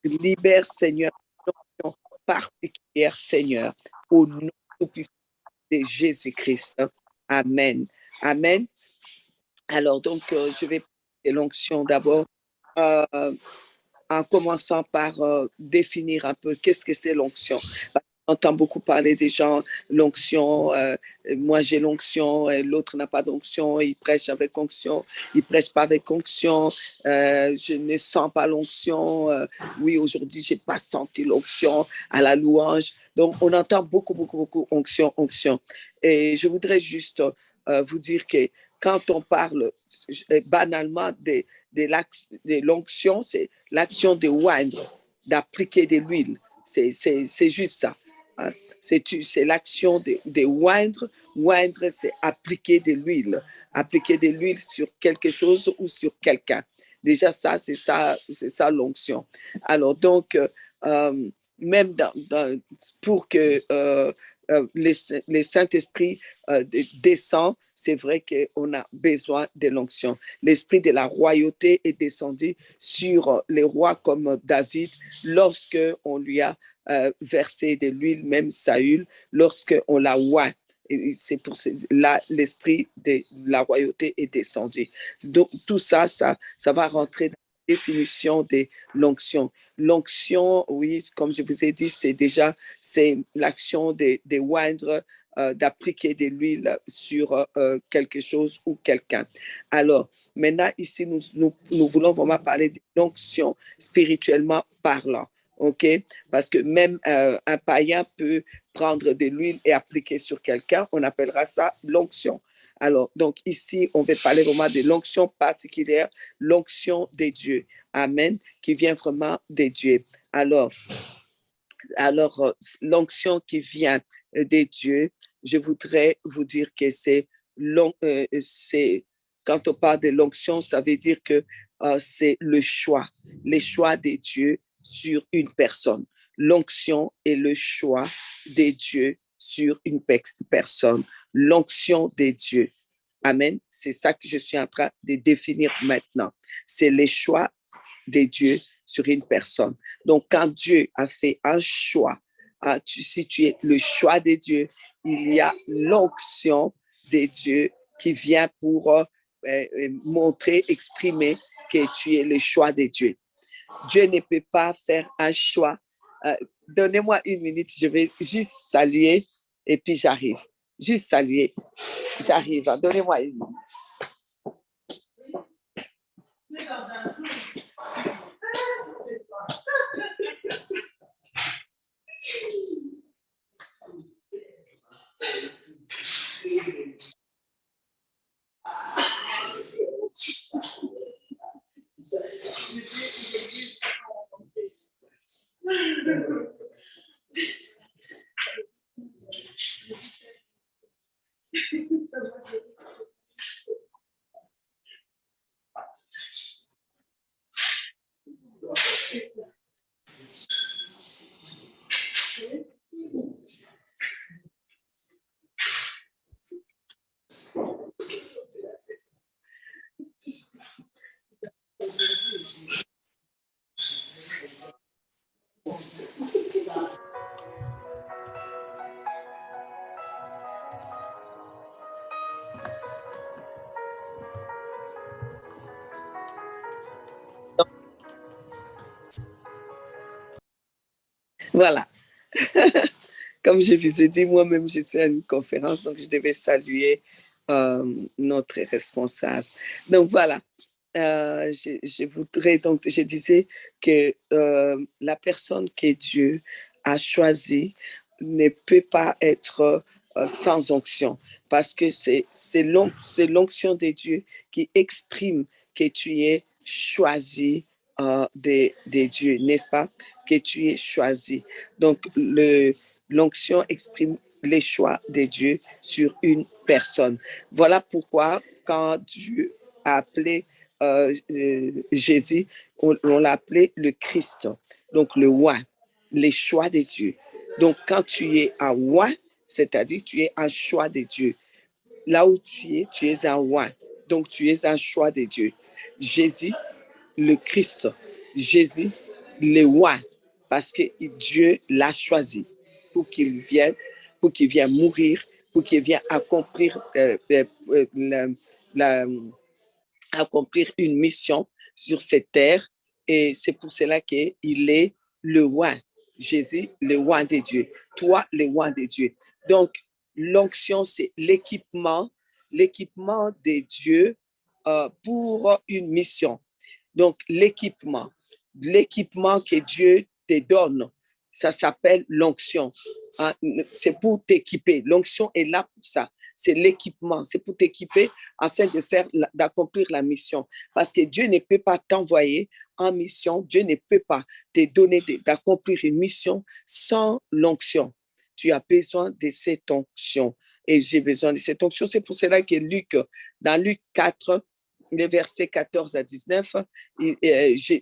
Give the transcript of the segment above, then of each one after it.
Libère, Seigneur, une onction particulière, Seigneur, au nom tout-puissant de Jésus-Christ. Amen. Amen. Alors, donc, je vais parler de l'onction d'abord, euh, en commençant par définir un peu qu'est-ce que c'est l'onction. On entend beaucoup parler des gens, l'onction, moi j'ai l'onction, l'autre n'a pas d'onction, il prêche avec onction, il prêche pas avec onction, je ne sens pas l'onction, oui aujourd'hui j'ai pas senti l'onction à la louange. Donc on entend beaucoup onction, onction. Et je voudrais juste vous dire que quand on parle banalement de l'onction, c'est l'action de oindre, d'appliquer de l'huile. C'est juste ça. Hein. C'est l'action de oindre. Oindre, c'est appliquer de l'huile. Appliquer de l'huile sur quelque chose ou sur quelqu'un. Déjà, c'est ça l'onction. Alors, donc, même pour que les Saint-Esprit descend, c'est vrai qu'on a besoin de l'onction. L'esprit de la royauté est descendu sur les rois comme David lorsque on lui a versé de l'huile, même Saül, lorsque on l'a oint. Et c'est pour là l'esprit de la royauté est descendu. Donc tout ça va rentrer dans la définition de l'onction. L'onction, oui, comme je vous ai dit, c'est l'action de oindre, d'appliquer de l'huile sur quelque chose ou quelqu'un. Alors, maintenant, ici, nous voulons vraiment parler de l'onction spirituellement parlant. OK? Parce que même un païen peut prendre de l'huile et appliquer sur quelqu'un. On appellera ça l'onction. Alors, donc ici, on va parler vraiment de l'onction particulière, l'onction des dieux. Amen, qui vient vraiment des dieux. Alors l'onction qui vient des dieux, je voudrais vous dire que quand on parle de l'onction, ça veut dire que c'est les choix des dieux sur une personne. L'onction est le choix des dieux sur une personne. L'onction des dieux. Amen. C'est ça que je suis en train de définir maintenant. C'est les choix des dieux sur une personne. Donc, quand Dieu a fait un choix, si tu es le choix des dieux, il y a l'onction des dieux qui vient pour montrer, exprimer que tu es le choix des dieux. Dieu ne peut pas faire un choix. Donnez-moi une minute, je vais juste saluer et puis j'arrive. Juste saluer, j'arrive. Donnez-moi une minute. Voilà. Comme je vous ai dit, moi-même, je suis à une conférence, donc je devais saluer notre responsable. Donc voilà, je voudrais, donc je disais que la personne que Dieu a choisie ne peut pas être sans onction, parce que c'est l'onction de Dieu qui exprime que tu es choisi des dieux, n'est-ce pas? Que tu es choisi. Donc, l'onction exprime les choix de Dieu sur une personne. Voilà pourquoi, quand Dieu a appelé Jésus, on l'a appelé le Christ, donc le roi, les choix de Dieu. Donc, quand tu es un roi, c'est-à-dire tu es un choix de Dieu. Là où tu es un roi. Donc, tu es un choix de Dieu. Jésus, le Christ. Jésus, le roi, parce que Dieu l'a choisi pour qu'il vienne, mourir, pour qu'il vienne accomplir accomplir une mission sur cette terre. Et c'est pour cela qu'il est le roi. Jésus, le roi des dieux. Toi, le roi des dieux. Donc, l'onction, c'est l'équipement des dieux pour une mission. Donc, l'équipement que Dieu te donne, ça s'appelle l'onction. Hein? C'est pour t'équiper. L'onction est là pour ça. C'est l'équipement. C'est pour t'équiper afin d'accomplir la mission. Parce que Dieu ne peut pas t'envoyer en mission. Dieu ne peut pas te donner d'accomplir une mission sans l'onction. Tu as besoin de cette onction. Et j'ai besoin de cette onction. C'est pour cela que dans Luc 4, les versets 14 à 19,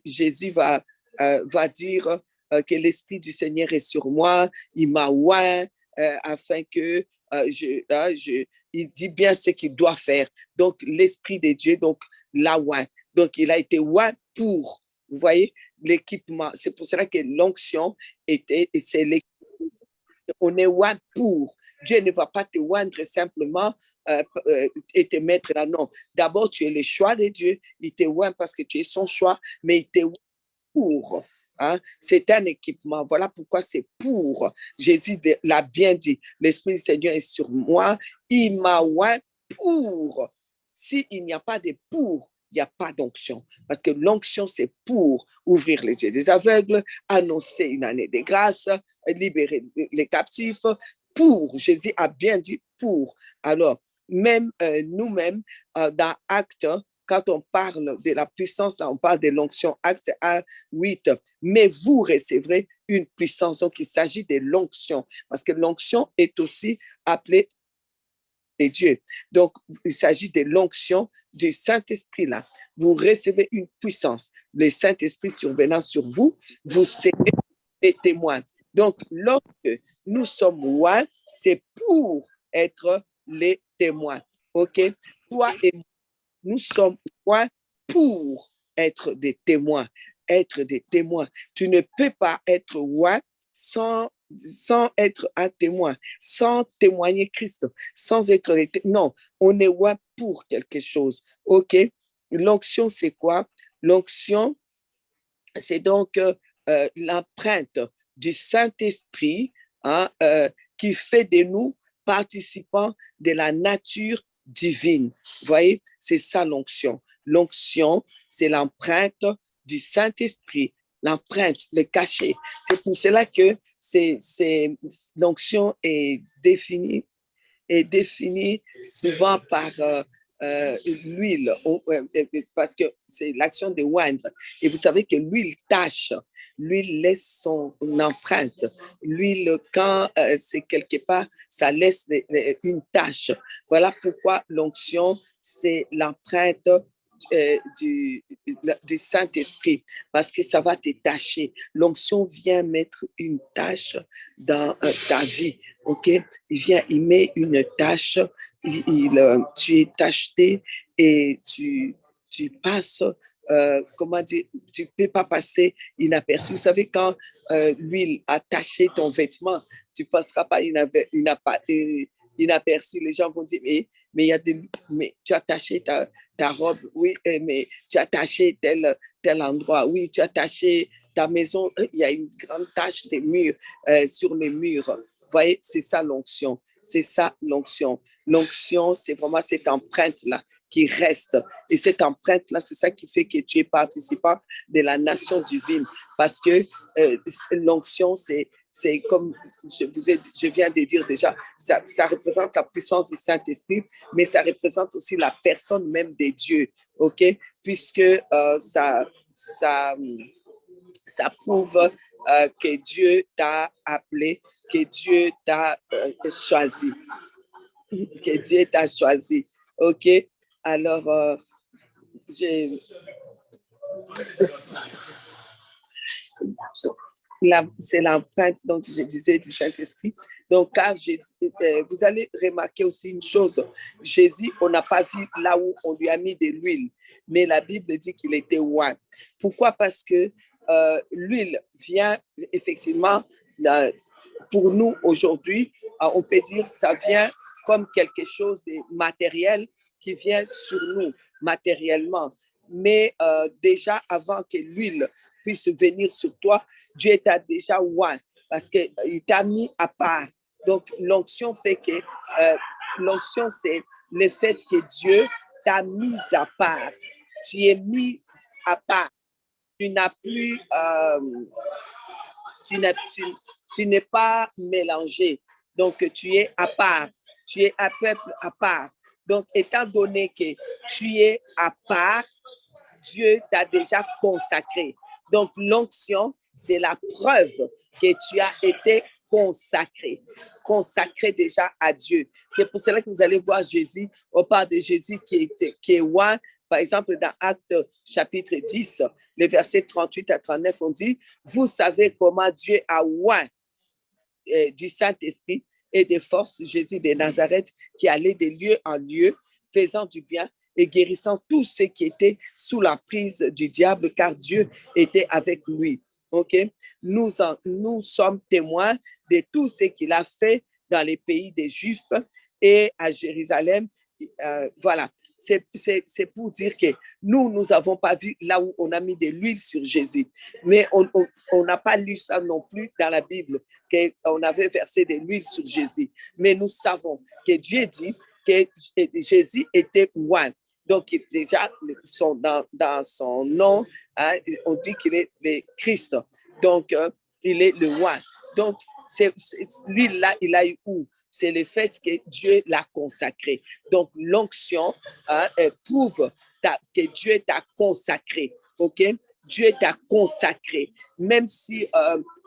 Jésus va dire que l'Esprit du Seigneur est sur moi, il m'a oint afin que il dit bien ce qu'il doit faire. Donc, l'Esprit de Dieu, donc, l'a oint. Donc, il a été oint pour, vous voyez, l'équipement. C'est pour cela que l'onction c'est l'équipement. On est oint pour. Dieu ne va pas te oindre simplement et te mettre là. Non. D'abord, tu es le choix de Dieu. Il te oint parce que tu es son choix, mais il te oint pour. Hein? C'est un équipement. Voilà pourquoi c'est pour. Jésus l'a bien dit. L'Esprit du Seigneur est sur moi. Il m'a oint pour. S'il n'y a pas de pour, il n'y a pas d'onction. Parce que l'onction, c'est pour ouvrir les yeux des aveugles, annoncer une année de grâce, libérer les captifs. Pour. Jésus a bien dit pour. Alors, même nous-mêmes, dans Actes, quand on parle de la puissance, là, on parle de l'onction, Acte 1, 8. Mais vous recevrez une puissance. Donc, il s'agit de l'onction. Parce que l'onction est aussi appelée de Dieu. Donc, il s'agit de l'onction du Saint-Esprit là. Vous recevez une puissance. Le Saint-Esprit survenant sur vous, vous serez des témoins. Donc, lorsque nous sommes rois, c'est pour être les témoins. OK? Toi et moi, nous sommes rois pour être des témoins. Être des témoins. Tu ne peux pas être roi sans être un témoin, sans témoigner Christ, sans être non, on est roi pour quelque chose. OK? L'onction, c'est quoi? L'onction, c'est donc l'empreinte du Saint-Esprit hein, qui fait de nous participants de la nature divine. Vous voyez, c'est ça l'onction. L'onction, c'est l'empreinte du Saint-Esprit, l'empreinte, le cachet. C'est pour cela que l'onction est définie souvent par l'huile, parce que c'est l'action de oindre. Et vous savez que l'huile tâche, l'huile laisse son empreinte. L'huile, quand c'est quelque part, ça laisse une tâche. Voilà pourquoi l'onction, c'est l'empreinte du Saint-Esprit, parce que ça va te tâcher. L'onction vient mettre une tâche dans ta vie. OK? Il met une tâche, tu es tacheté et tu passes, comment dire, tu ne peux pas passer inaperçu. Vous savez, quand l'huile a taché ton vêtement, tu ne passeras pas inaperçu. Les gens vont dire, mais tu as taché ta robe, oui, mais tu as taché tel endroit, oui, tu as taché ta maison, il y a une grande tache des murs, sur les murs. Vous voyez, c'est ça l'onction. C'est ça l'onction. L'onction, c'est vraiment cette empreinte-là qui reste. Et cette empreinte-là, c'est ça qui fait que tu es participant de la nation divine. Parce que l'onction, c'est comme je viens de dire déjà, ça représente la puissance du Saint-Esprit, mais ça représente aussi la personne même de Dieu, OK? Puisque ça prouve que Dieu t'a appelé, que Dieu t'a choisi, que Dieu t'a choisi, OK? Alors, c'est l'empreinte, donc je disais, du Saint-Esprit. Donc, car Jésus, vous allez remarquer aussi une chose. Jésus, on n'a pas vu là où on lui a mis de l'huile, mais la Bible dit qu'il était roi. Pourquoi? Parce que l'huile vient effectivement pour nous aujourd'hui, on peut dire ça vient comme quelque chose de matériel qui vient sur nous matériellement. Mais déjà, avant que l'huile puisse venir sur toi, Dieu t'a déjà oint parce qu'il t'a mis à part. Donc, l'onction fait que l'onction, c'est le fait que Dieu t'a mis à part. Tu es mis à part. Tu n'as plus, tu n'es pas mélangé. Donc, tu es à part. Tu es un peuple à part. Donc, étant donné que tu es à part, Dieu t'a déjà consacré. Donc, l'onction, c'est la preuve que tu as été consacré déjà à Dieu. C'est pour cela que vous allez voir Jésus, on parle de Jésus qui est oint. Par exemple, dans Actes chapitre 10, les versets 38 à 39, on dit, vous savez comment Dieu a oint du Saint-Esprit et de force Jésus de Nazareth qui allait de lieu en lieu, faisant du bien et guérissant tous ceux qui étaient sous la prise du diable, car Dieu était avec lui. OK? Nous sommes témoins de tout ce qu'il a fait dans les pays des Juifs et à Jérusalem. Voilà. C'est pour dire que nous n'avons pas vu là où on a mis de l'huile sur Jésus. Mais on n'a pas lu ça non plus dans la Bible, qu'on avait versé de l'huile sur Jésus. Mais nous savons que Dieu dit que Jésus était oint. Donc, déjà, dans son nom, hein, on dit qu'il est le Christ. Donc, il est le oint. Donc, lui-là, il a eu où? C'est le fait que Dieu l'a consacré. Donc, l'onction prouve que Dieu t'a consacré. OK? Dieu t'a consacré. Même si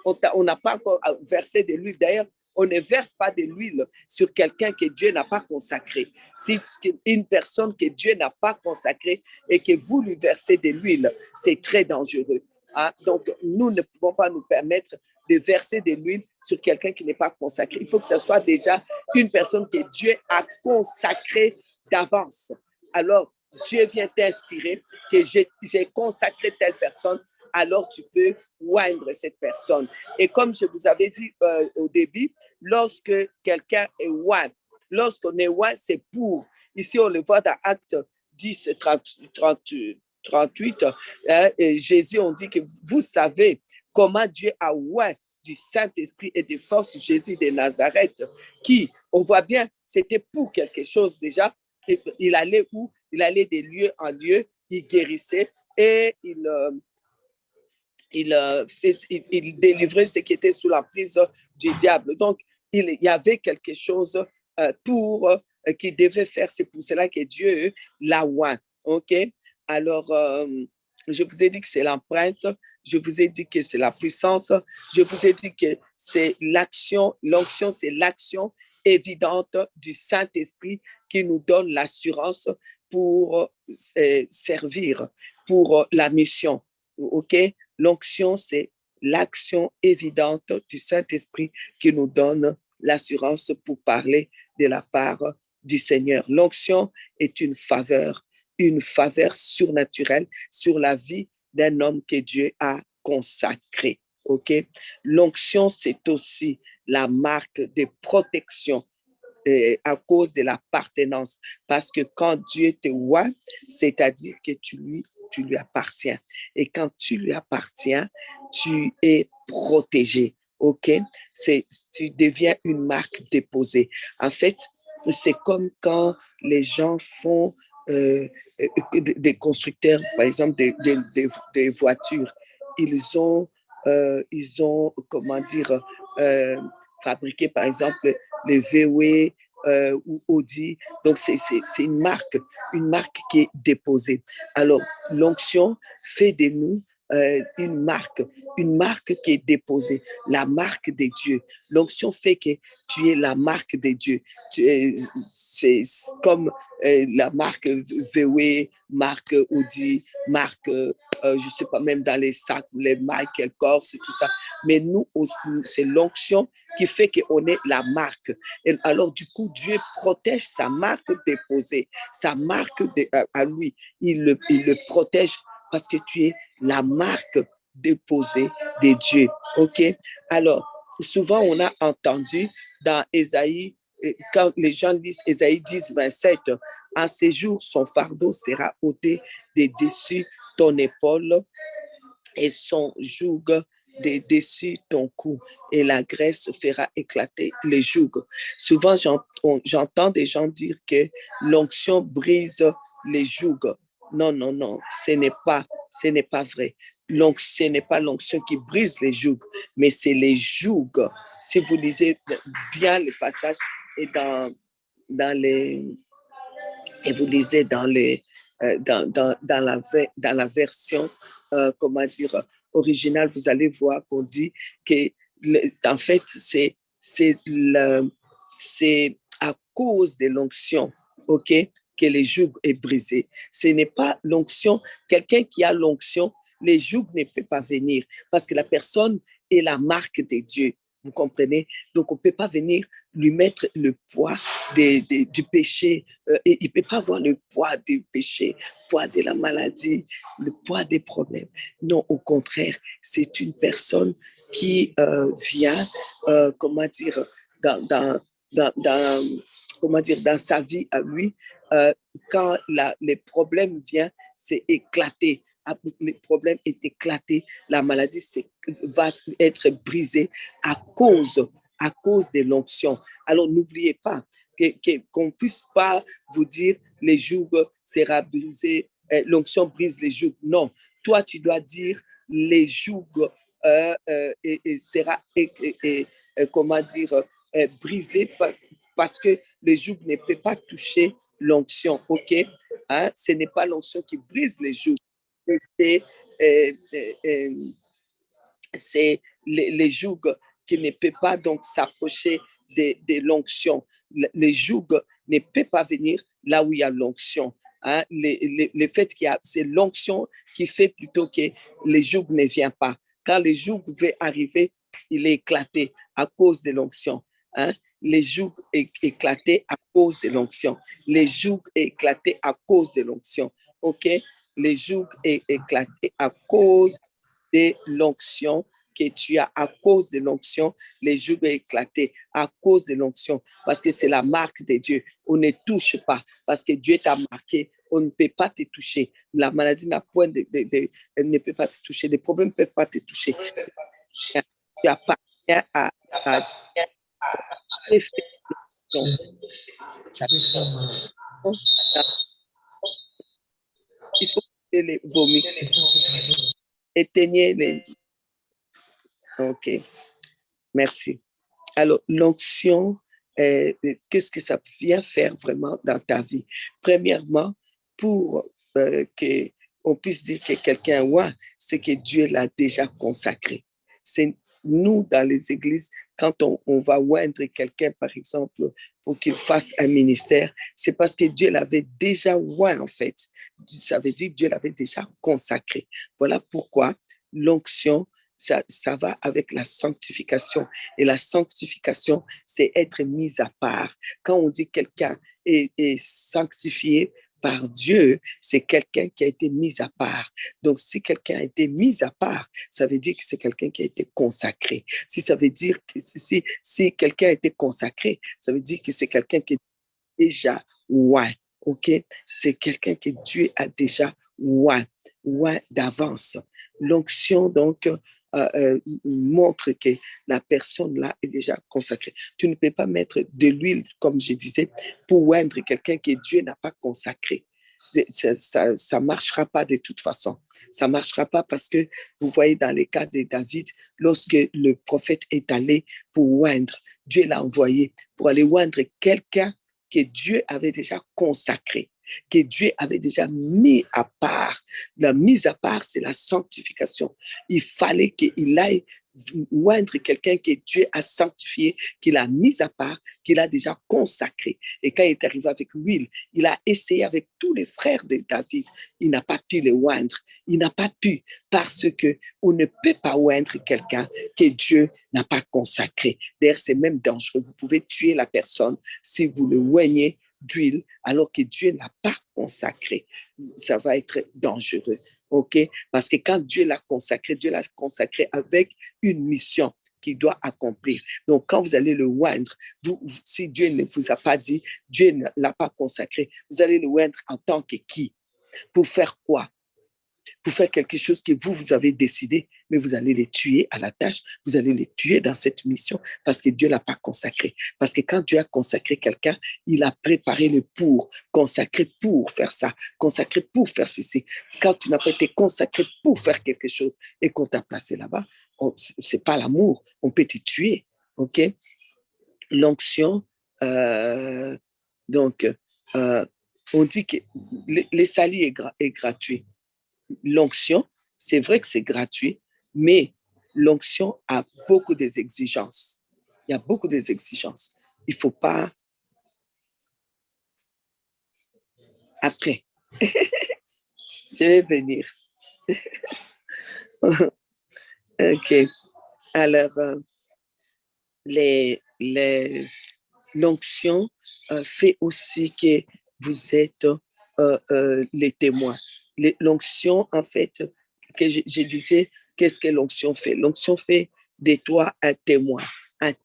on n'a pas encore versé de l'huile. D'ailleurs, on ne verse pas de l'huile sur quelqu'un que Dieu n'a pas consacré. Si une personne que Dieu n'a pas consacrée et que vous lui versez de l'huile, c'est très dangereux. Hein? Donc, nous ne pouvons pas nous permettre de verser de l'huile sur quelqu'un qui n'est pas consacré. Il faut que ce soit déjà une personne que Dieu a consacrée d'avance. Alors, Dieu vient t'inspirer que j'ai consacré telle personne, alors tu peux oindre cette personne. Et comme je vous avais dit au début, lorsque quelqu'un est oint, lorsqu'on est oint, c'est pour. Ici, on le voit dans Acte 10, 38, Jésus, on dit que vous savez comment Dieu a oint du Saint-Esprit et de force Jésus de Nazareth, qui, on voit bien, c'était pour quelque chose déjà. Il allait où? Il allait de lieu en lieu, il guérissait et il délivrait ceux qui étaient sous la prise du diable. Donc, il y avait quelque chose qu'il devait faire. C'est pour cela que Dieu l'a oint. OK? Alors, je vous ai dit que c'est l'empreinte. Je vous ai dit que c'est la puissance. Je vous ai dit que c'est l'action. L'onction, c'est l'action évidente du Saint-Esprit qui nous donne l'assurance pour servir, pour la mission. OK? L'onction, c'est l'action évidente du Saint-Esprit qui nous donne l'assurance pour parler de la part du Seigneur. L'onction est une faveur surnaturelle sur la vie d'un homme que Dieu a consacré. OK? L'onction, c'est aussi la marque de protection à cause de l'appartenance. Parce que quand Dieu te oint, c'est-à-dire que tu lui appartiens. Et quand tu lui appartiens, tu es protégé. OK? Tu deviens une marque déposée. En fait, c'est comme quand les gens font des constructeurs, par exemple, des voitures. Ils ont comment dire, fabriqué, par exemple, les VW ou Audi. Donc, c'est une marque qui est déposée. Alors, l'onction fait de nous une marque qui est déposée, la marque de Dieu. L'onction fait que tu es la marque de Dieu. C'est comme la marque VW, marque Audi, marque, je ne sais pas, même dans les sacs, les Michael Kors et tout ça. Mais nous, c'est l'onction qui fait qu'on est la marque. Et alors, du coup, Dieu protège sa marque déposée, sa marque à lui. Il le protège parce que tu es la marque déposée de Dieu. OK? Alors, souvent, on a entendu dans Ésaïe, quand les gens lisent Ésaïe 10, 27, en ces jours, son fardeau sera ôté de dessus ton épaule et son joug de dessus ton cou, et la graisse fera éclater les jougs. Souvent, j'entends des gens dire que l'onction brise les jougs. Non, non, non, ce n'est pas vrai. Ce n'est pas l'onction qui brise les jougs, mais c'est les jougs. Si vous lisez bien le passage et dans les et vous lisez dans la version, comment dire, originale, vous allez voir qu'on dit que, en fait, c'est à cause de l'onction, OK, que les jougs est brisé. Ce n'est pas l'onction. Quelqu'un qui a l'onction, les jougs ne peuvent pas venir parce que la personne est la marque de Dieu. Vous comprenez? Donc, on ne peut pas venir lui mettre le poids du péché. Et il ne peut pas avoir le poids du péché, le poids de la maladie, le poids des problèmes. Non, au contraire, c'est une personne qui vient, comment dire, comment dire, dans sa vie à lui, quand les problèmes viennent, c'est éclaté. Les problèmes est éclaté, la maladie va être brisée à cause de l'onction. Alors, n'oubliez pas qu'on ne puisse pas vous dire les jougs sera brisé, l'onction brise les jougs. Non, toi, tu dois dire les jougs et sera, comment dire, brisé parce que les jougs ne peuvent pas toucher l'onction, OK? Hein? Ce n'est pas l'onction qui brise les jougs, c'est euh, euh, les jougs qui ne peuvent pas donc s'approcher de l'onction. Les jougs ne peuvent pas venir là où il y a l'onction. Hein? Le fait qu'il y a, c'est l'onction qui fait plutôt que les jougs ne viennent pas. Quand les jougs veulent arriver, il est éclaté à cause de l'onction. Hein? Les jougs éclatés à cause de l'onction. Les jougs éclatés à cause de l'onction. OK? Les jougs éclatés à cause de l'onction que tu as à cause de l'onction, les jougs éclatés à cause de l'onction, parce que c'est la marque de Dieu. On ne touche pas, parce que Dieu t'a marqué. On ne peut pas te toucher. La maladie n'a point elle ne peut pas te toucher. Les problèmes ne peuvent pas te toucher. Tu appartiens à il faut les vomir. Éteignez les. OK. Merci. Alors, l'onction, qu'est-ce que ça vient faire vraiment dans ta vie? Premièrement, pour qu'on puisse dire que quelqu'un ouais, c'est que Dieu l'a déjà consacré. C'est nous, dans les églises, quand on va oindre quelqu'un, par exemple, pour qu'il fasse un ministère, c'est parce que Dieu l'avait déjà oint, en fait. Ça veut dire que Dieu l'avait déjà consacré. Voilà pourquoi l'onction, ça va avec la sanctification. Et la sanctification, c'est être mis à part. Quand on dit quelqu'un est sanctifié par Dieu, c'est quelqu'un qui a été mis à part. Donc, si quelqu'un a été mis à part, ça veut dire que c'est quelqu'un qui a été consacré. Si ça veut dire que si quelqu'un a été consacré, ça veut dire que c'est quelqu'un qui est déjà ouais, OK? C'est quelqu'un que Dieu a déjà ouais d'avance. L'onction, donc, montre que la personne là est déjà consacrée. Tu ne peux pas mettre de l'huile, comme je disais, pour oindre quelqu'un que Dieu n'a pas consacré. Ça marchera pas de toute façon. Ça marchera pas parce que vous voyez dans les cas de David, lorsque le prophète est allé pour oindre, Dieu l'a envoyé pour aller oindre quelqu'un que Dieu avait déjà consacré, que Dieu avait déjà mis à part. La mise à part, c'est la sanctification. Il fallait qu'il aille oindre quelqu'un que Dieu a sanctifié, qu'il a mis à part, qu'il a déjà consacré. Et quand il est arrivé avec l'huile, il a essayé avec tous les frères de David. Il n'a pas pu les oindre. Il n'a pas pu parce que on ne peut pas oindre quelqu'un que Dieu n'a pas consacré. D'ailleurs, c'est même dangereux. Vous pouvez tuer la personne si vous le oignez d'huile alors que Dieu n'a pas consacré. Ça va être dangereux. OK? Parce que quand Dieu l'a consacré avec une mission qu'il doit accomplir. Donc, quand vous allez le oindre, si Dieu ne vous a pas dit, Dieu ne l'a pas consacré, vous allez le oindre en tant que qui? Pour faire quoi? Pour faire quelque chose que vous avez décidé, mais vous allez les tuer à la tâche, vous allez les tuer dans cette mission parce que Dieu ne l'a pas consacré. Parce que quand Dieu a consacré quelqu'un, il a préparé le pour, consacré pour faire ça, consacré pour faire ceci. Quand tu n'as pas été consacré pour faire quelque chose et qu'on t'a placé là-bas, c'est pas l'amour, on peut te tuer, ok? L'onction, euh, donc, euh, on dit que les salis est gratuit. L'onction, c'est vrai que c'est gratuit, mais l'onction a beaucoup d'exigences. Il y a beaucoup d'exigences. Il ne faut pas... Après, je vais venir. OK. Alors, l'onction fait aussi que vous êtes les témoins. L'onction, en fait, que je disais, qu'est-ce que l'onction fait? L'onction fait de toi un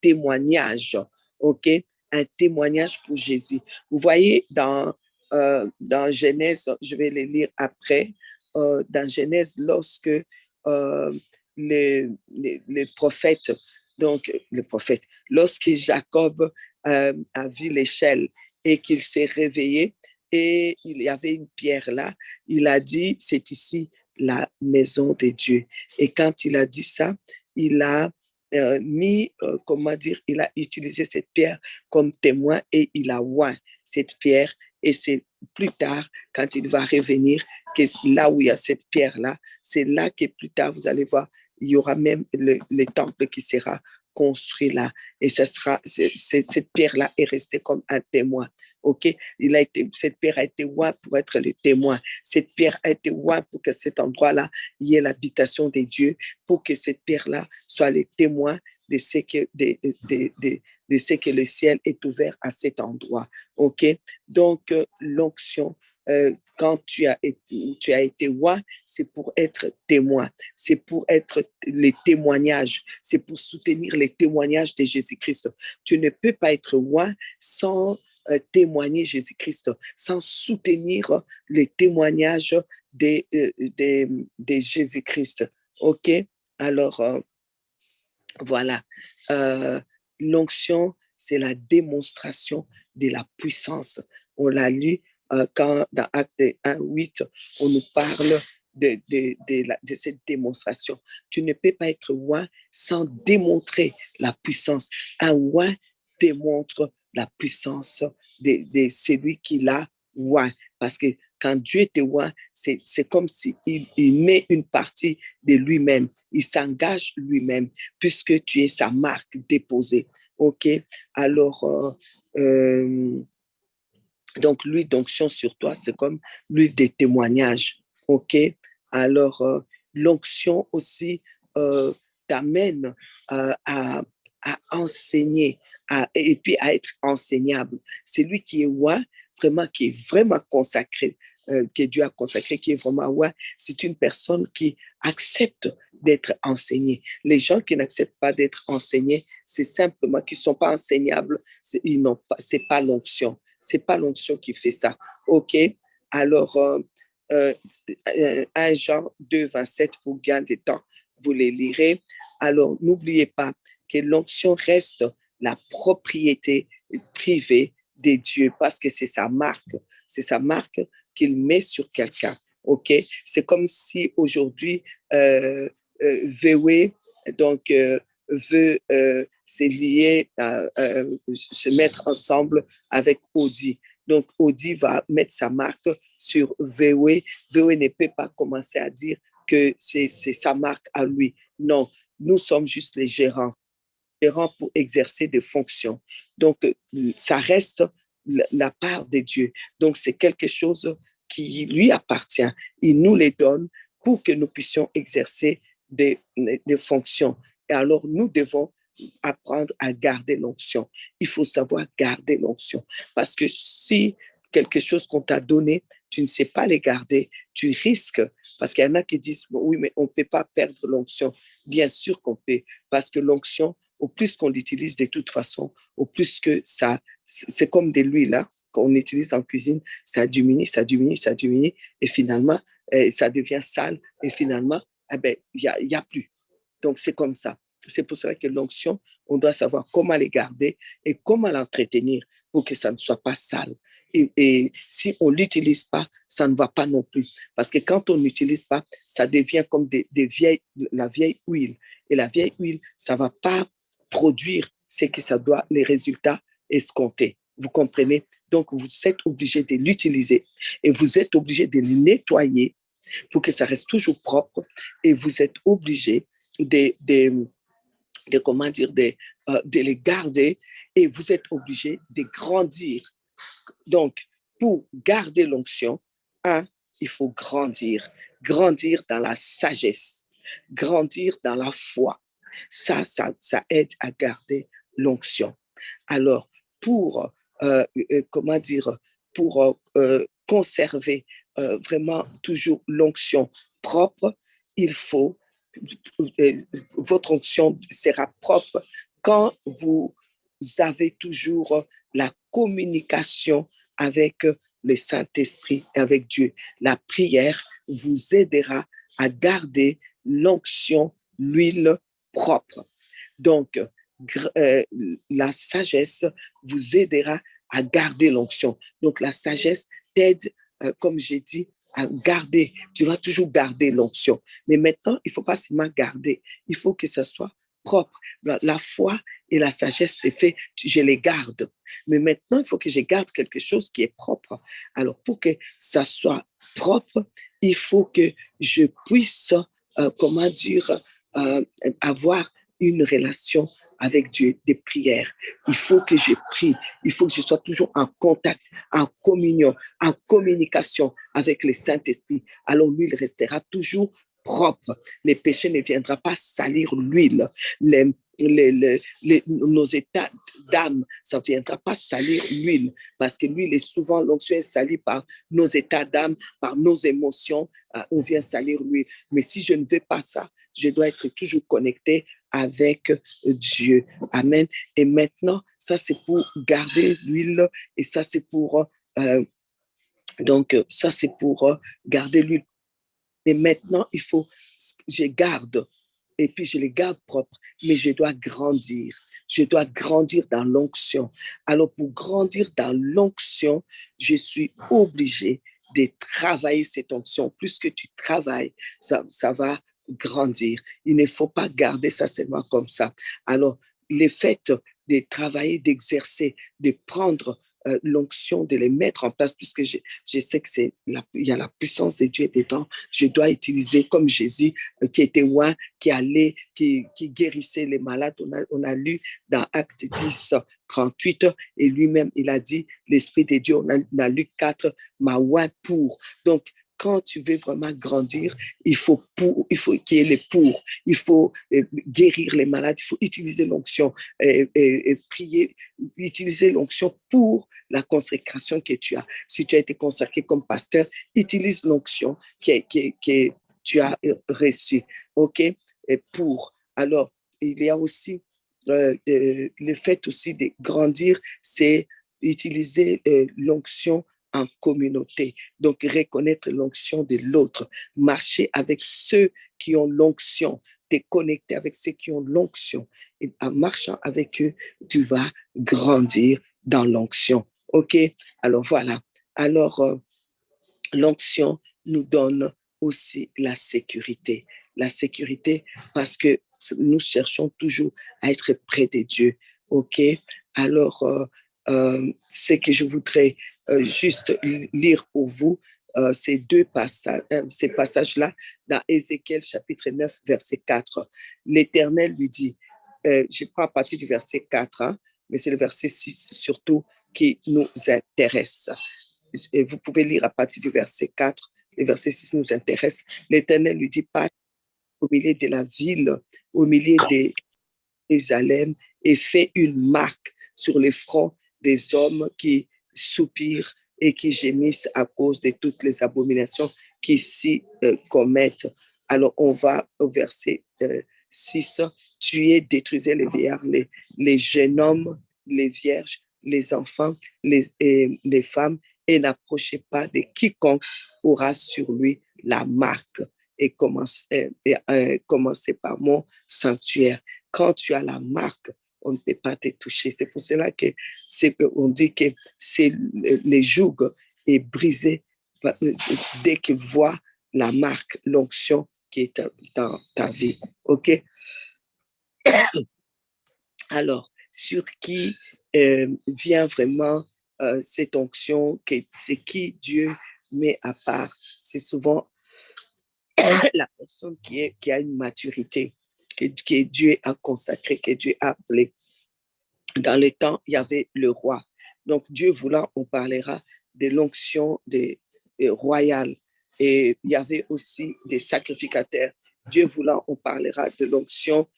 témoignage, OK? Un témoignage pour Jésus. Vous voyez, dans Genèse, je vais les lire après, dans Genèse, lorsque les prophètes, donc le prophète, lorsque Jacob a vu l'échelle et qu'il s'est réveillé et il y avait une pierre là, il a dit, c'est ici la maison de Dieu. Et quand il a dit ça, il a comment dire, il a utilisé cette pierre comme témoin et il a oint cette pierre. Et c'est plus tard, quand il va revenir, que là où il y a cette pierre-là, c'est là que plus tard, vous allez voir, il y aura même le temple qui sera construit là. Et cette pierre-là est restée comme un témoin. OK? Cette pierre a été oint pour être le témoin. Cette pierre a été oint pour que cet endroit-là y ait l'habitation de Dieu, pour que cette pierre-là soit le témoin de ce que le ciel est ouvert à cet endroit. OK? Donc, l'onction, quand tu as été oint, c'est pour être témoin, c'est pour être les témoignages, c'est pour soutenir les témoignages de Jésus-Christ. Tu ne peux pas être oint sans témoigner Jésus-Christ, sans soutenir les témoignages de Jésus-Christ. OK? Alors, voilà. L'onction, c'est la démonstration de la puissance. On l'a lu quand dans Acte 1:8, on nous parle de cette démonstration. Tu ne peux pas être oint sans démontrer la puissance. Un oint démontre la puissance de celui qui l'a oint. Parce que quand Dieu te oint, c'est comme s'il il met une partie de lui-même. Il s'engage lui-même puisque tu es sa marque déposée. OK? Alors, donc, l'huile d'onction sur toi, c'est comme l'huile de témoignage. OK? Alors, l'onction aussi t'amène à enseigner et puis à être enseignable. C'est lui qui est roi, vraiment, qui est vraiment consacré, que Dieu a consacré, qui est vraiment roi. C'est une personne qui accepte d'être enseignée. Les gens qui n'acceptent pas d'être enseignés, c'est simplement qu'ils ne sont pas enseignables. C'est pas l'onction. C'est pas l'onction qui fait ça. OK? Alors, 1 Jean 2:27 pour gain de temps, vous les lirez. Alors, n'oubliez pas que l'onction reste la propriété privée de Dieu parce que c'est sa marque. C'est sa marque qu'il met sur quelqu'un. OK? C'est comme si aujourd'hui, VW, donc, veut se lier, se mettre ensemble avec Audi. Donc, Audi va mettre sa marque sur VW. VW ne peut pas commencer à dire que c'est sa marque à lui. Non, nous sommes juste les gérants pour exercer des fonctions. Donc, ça reste la part de Dieu. Donc, c'est quelque chose qui lui appartient. Il nous les donne pour que nous puissions exercer des fonctions. Et alors, nous devons apprendre à garder l'onction. Il faut savoir garder l'onction. Parce que si quelque chose qu'on t'a donné, tu ne sais pas les garder, tu risques, parce qu'il y en a qui disent, oui, mais on ne peut pas perdre l'onction. Bien sûr qu'on peut, parce que l'onction, au plus qu'on l'utilise de toute façon, au plus que ça, c'est comme de l'huile là, qu'on utilise en cuisine, ça diminue, ça diminue, ça diminue, et finalement, ça devient sale, et finalement, eh ben, y a plus. Donc, c'est comme ça. C'est pour cela que l'onction, on doit savoir comment les garder et comment l'entretenir pour que ça ne soit pas sale. Et si on ne l'utilise pas, ça ne va pas non plus. Parce que quand on n'utilise pas, ça devient comme la vieille huile. Et la vieille huile, ça ne va pas produire ce que ça doit, les résultats escomptés. Vous comprenez? Donc, vous êtes obligé de l'utiliser et vous êtes obligé de le nettoyer pour que ça reste toujours propre et vous êtes obligé de comment dire, de les garder et vous êtes obligé de grandir. Donc, pour garder l'onction, il faut grandir. Grandir dans la sagesse, grandir dans la foi. Ça aide à garder l'onction. Alors, pour, comment dire, pour conserver vraiment toujours l'onction propre, il faut, votre onction sera propre quand vous avez toujours la communication avec le Saint-Esprit, avec Dieu. La prière vous aidera à garder l'onction, l'huile propre. Donc, la sagesse vous aidera à garder l'onction. Donc, la sagesse t'aide, comme j'ai dit, à garder. Tu dois toujours garder l'onction. Mais maintenant, il ne faut pas seulement garder, il faut que ça soit propre. La foi et la sagesse, c'est fait, je les garde. Mais maintenant, il faut que je garde quelque chose qui est propre. Alors, pour que ça soit propre, il faut que je puisse, comment dire, avoir une relation avec Dieu, des prières. Il faut que je prie. Il faut que je sois toujours en contact, en communion, en communication avec le Saint-Esprit. Alors l'huile restera toujours propre. Les péchés ne viendront pas salir l'huile. Nos états d'âme, ça ne viendra pas salir l'huile, parce que l'huile est souvent, l'onction est salie par nos états d'âme, par nos émotions, on vient salir l'huile. Mais si je ne veux pas ça, je dois être toujours connecté avec Dieu. Amen. Et maintenant, ça c'est pour garder l'huile et ça c'est pour, ça c'est pour garder l'huile. Mais maintenant, il faut, je garde et puis je les garde propres, mais je dois grandir. Je dois grandir dans l'onction. Alors, pour grandir dans l'onction, je suis obligé de travailler cette onction. Plus que tu travailles, ça va grandir. Il ne faut pas garder ça seulement comme ça. Alors, le fait de travailler, d'exercer, de prendre l'onction, de les mettre en place, puisque je sais que il y a la puissance de Dieu dedans. Je dois utiliser comme Jésus qui était loin, qui allait, qui guérissait les malades. On a lu dans Acte 10, 38, et lui-même, il a dit, l'Esprit de Dieu, on a lu 4, ma ouais pour. Donc, quand tu veux vraiment grandir, il faut qu'il y ait les pour. Il faut guérir les malades. Il faut utiliser l'onction et prier, utiliser l'onction pour la consécration que tu as. Si tu as été consacré comme pasteur, utilise l'onction que tu as reçue. OK? Et pour. Alors, il y a aussi le fait aussi de grandir, c'est utiliser l'onction en communauté. Donc, reconnaître l'onction de l'autre, marcher avec ceux qui ont l'onction, te connecter avec ceux qui ont l'onction. Et en marchant avec eux, tu vas grandir dans l'onction. OK? Alors, voilà. Alors, l'onction nous donne aussi la sécurité. La sécurité parce que nous cherchons toujours à être près de Dieu. OK? Alors, ce que je voudrais juste lire pour vous, ces ces passages-là dans Ézéchiel chapitre 9, verset 4. L'Éternel lui dit, je prends à partir du verset 4, hein, mais c'est le verset 6 surtout qui nous intéresse. Et vous pouvez lire à partir du verset 4, le verset 6 nous intéresse. L'Éternel lui dit, passe au milieu de la ville, au milieu de Jérusalem, et fait une marque sur les fronts des hommes qui soupirent et qui gémissent à cause de toutes les abominations qui s'y commettent. Alors, on va au verset 6. Tuez, détruisez les vieillards, les jeunes hommes, les vierges, les enfants, les femmes, et n'approchez pas de quiconque aura sur lui la marque. Et commencez par mon sanctuaire. Quand tu as la marque, on ne peut pas te toucher. C'est pour cela qu'on dit que les jougs est brisé dès qu'il voit la marque, l'onction qui est dans ta vie. OK? Alors, sur qui vient vraiment cette onction, c'est qui Dieu met à part? C'est souvent la personne qui a une maturité, que Dieu a consacré, que Dieu a appelé. Dans le temps, il y avait le roi. Donc, Dieu voulant, on parlera de l'onction royale. Et il y avait aussi des sacrificateurs. Dieu voulant, on parlera de l'onction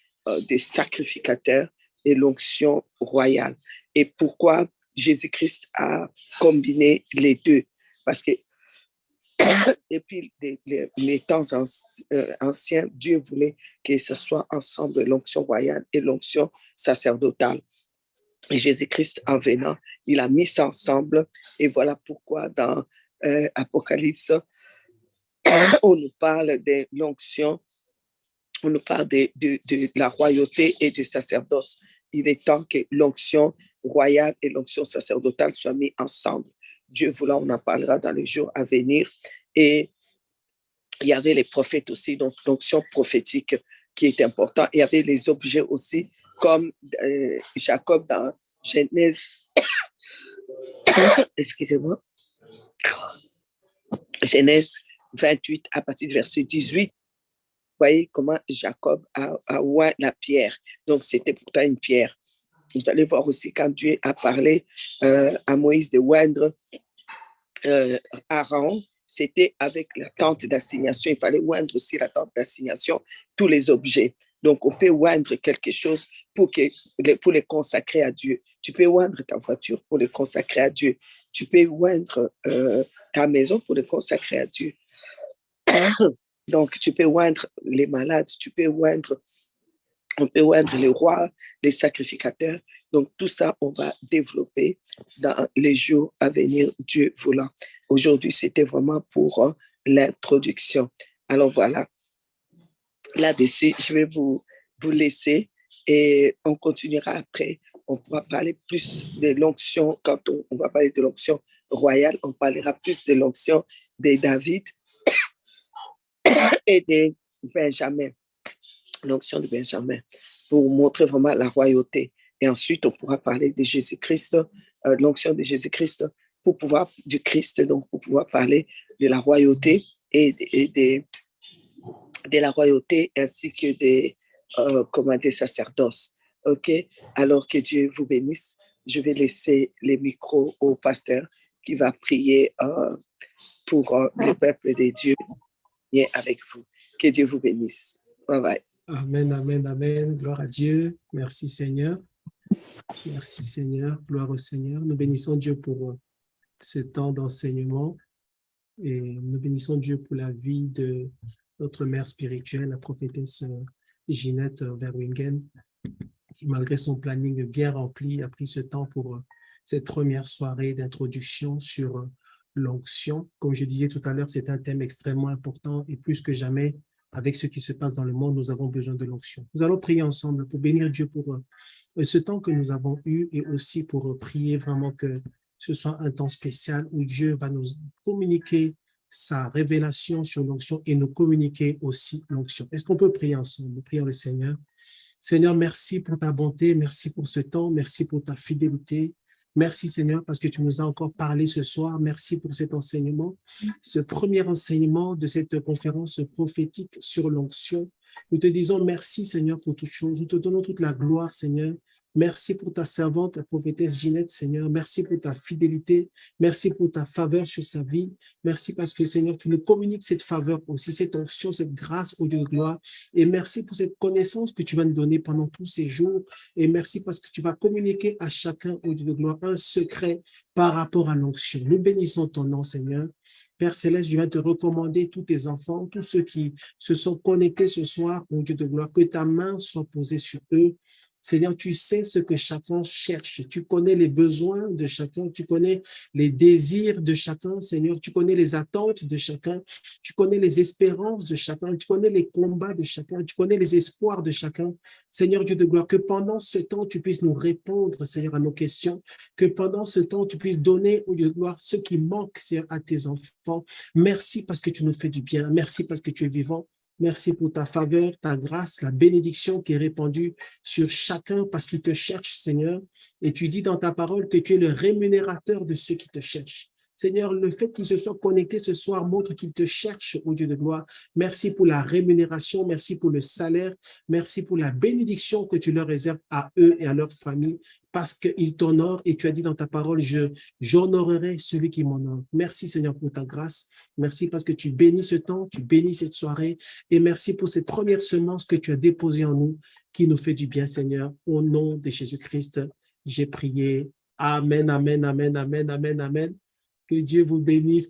des sacrificateurs et l'onction royale. Et pourquoi Jésus-Christ a combiné les deux? Parce que depuis les temps anciens, Dieu voulait que ce soit ensemble l'onction royale et l'onction sacerdotale. Et Jésus-Christ, en venant, il a mis ça ensemble. Et voilà pourquoi dans Apocalypse, on nous parle de l'onction, on nous parle de la royauté et du sacerdoce. Il est temps que l'onction royale et l'onction sacerdotale soient mises ensemble. Dieu voulant, on en parlera dans les jours à venir. Et il y avait les prophètes aussi, donc l'onction prophétique qui est important. Il y avait les objets aussi, comme Jacob dans Genèse, excusez-moi, Genèse 28 à partir du verset 18. Vous voyez comment Jacob a oint la pierre. Donc, c'était pourtant une pierre. Vous allez voir aussi quand Dieu a parlé à Moïse de oindre Aaron, c'était avec la tente d'assignation. Il fallait oindre aussi la tente d'assignation, tous les objets. Donc, on peut oindre quelque chose pour les consacrer à Dieu. Tu peux oindre ta voiture pour les consacrer à Dieu. Tu peux oindre ta maison pour les consacrer à Dieu. Donc, tu peux oindre les malades, on peut oindre les rois, les sacrificateurs. Donc, tout ça, on va développer dans les jours à venir, Dieu voulant. Aujourd'hui, c'était vraiment pour l'introduction. Alors, voilà. Là-dessus, je vais vous laisser et on continuera après. On pourra parler plus de l'onction. Quand on va parler de l'onction royale, on parlera plus de l'onction de David et de Benjamin. L'onction de Benjamin, pour montrer vraiment la royauté. Et ensuite, on pourra parler de Jésus-Christ, l'onction de Jésus-Christ, du Christ, donc pour pouvoir parler de la royauté et de la royauté ainsi que des sacerdoces. OK? Alors que Dieu vous bénisse. Je vais laisser les micros au pasteur qui va prier pour le peuple de Dieu et avec vous. Que Dieu vous bénisse. Bye bye. Amen, amen, amen. Gloire à Dieu. Merci Seigneur. Merci Seigneur. Gloire au Seigneur. Nous bénissons Dieu pour ce temps d'enseignement et nous bénissons Dieu pour la vie de notre mère spirituelle, la prophétesse Ginette Verwingen, qui malgré son planning bien rempli a pris ce temps pour cette première soirée d'introduction sur l'onction. Comme je disais tout à l'heure, c'est un thème extrêmement important et plus que jamais, avec ce qui se passe dans le monde, nous avons besoin de l'onction. Nous allons prier ensemble pour bénir Dieu pour ce temps que nous avons eu et aussi pour prier vraiment que ce soit un temps spécial où Dieu va nous communiquer sa révélation sur l'onction et nous communiquer aussi l'onction. Est-ce qu'on peut prier ensemble? Nous prions le Seigneur. Seigneur, merci pour ta bonté, merci pour ce temps, merci pour ta fidélité. Merci Seigneur parce que tu nous as encore parlé ce soir. Merci pour cet enseignement, ce premier enseignement de cette conférence prophétique sur l'onction. Nous te disons merci Seigneur pour toutes choses. Nous te donnons toute la gloire Seigneur Merci pour ta servante, la prophétesse Ginette, Seigneur. Merci pour ta fidélité. Merci pour ta faveur sur sa vie. Merci parce que, Seigneur, tu nous communiques cette faveur aussi, cette onction, cette grâce au Dieu de gloire. Et merci pour cette connaissance que tu vas nous donner pendant tous ces jours. Et merci parce que tu vas communiquer à chacun, au Dieu de gloire, un secret par rapport à l'onction. Nous bénissons ton nom, Seigneur. Père Céleste, je viens te recommander tous tes enfants, tous ceux qui se sont connectés ce soir, au Dieu de gloire, que ta main soit posée sur eux. Seigneur, tu sais ce que chacun cherche. Tu connais les besoins de chacun. Tu connais les désirs de chacun, Seigneur. Tu connais les attentes de chacun. Tu connais les espérances de chacun. Tu connais les combats de chacun. Tu connais les espoirs de chacun. Seigneur Dieu de gloire, que pendant ce temps, tu puisses nous répondre, Seigneur, à nos questions. Que pendant ce temps, tu puisses donner, au Dieu de gloire, ce qui manque, Seigneur, à tes enfants. Merci parce que tu nous fais du bien. Merci parce que tu es vivant. Merci pour ta faveur, ta grâce, la bénédiction qui est répandue sur chacun parce qu'il te cherche, Seigneur. Et tu dis dans ta parole que tu es le rémunérateur de ceux qui te cherchent. Seigneur, le fait qu'ils se soient connectés ce soir montre qu'ils te cherchent, ô Dieu de gloire. Merci pour la rémunération, merci pour le salaire, merci pour la bénédiction que tu leur réserves à eux et à leur famille parce qu'ils t'honorent et tu as dit dans ta parole, j'honorerai celui qui m'honore. Merci Seigneur pour ta grâce. Merci parce que tu bénis ce temps, tu bénis cette soirée et merci pour cette première semence que tu as déposée en nous qui nous fait du bien, Seigneur. Au nom de Jésus-Christ, j'ai prié. Amen, amen, amen, amen, amen, amen. Que Dieu vous bénisse.